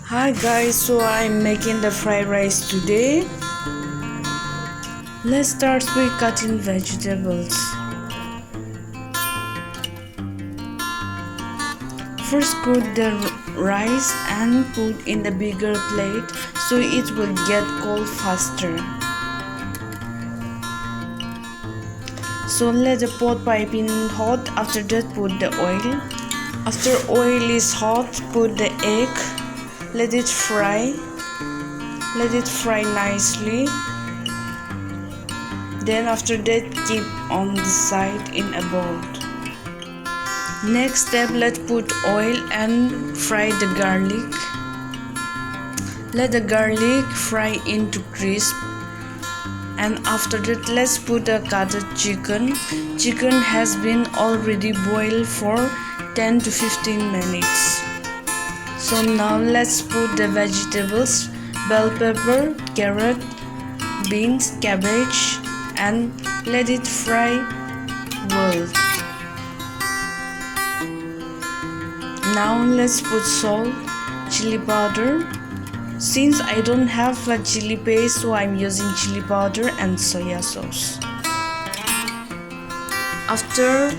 Hi guys, so I'm making the fried rice today. Let's start with cutting vegetables. First cook the rice and put in the bigger plate so it will get cold faster. So let the pot piping hot. After that put the oil. After oil is hot, put the egg. Let it fry nicely. Then after that keep on the side in a bowl. Next step, let's put oil and fry the garlic. Let the garlic fry into crisp. And after that let's put the cutted chicken. Chicken has been already boiled for 10 to 15 minutes. So now let's put the vegetables, bell pepper, carrot, beans, cabbage, and let it fry well. Now let's put salt, chili powder. Since I don't have a chili paste, so I'm using chili powder and soya sauce. After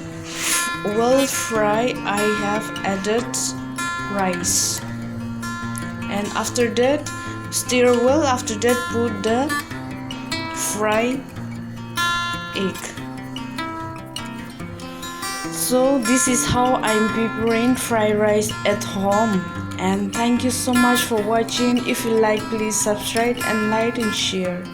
well fry, I have added rice, and after that stir well. After that put the fried egg. So this is how I'm preparing fried rice at home, and thank you so much for watching. If you like, please subscribe and like and share.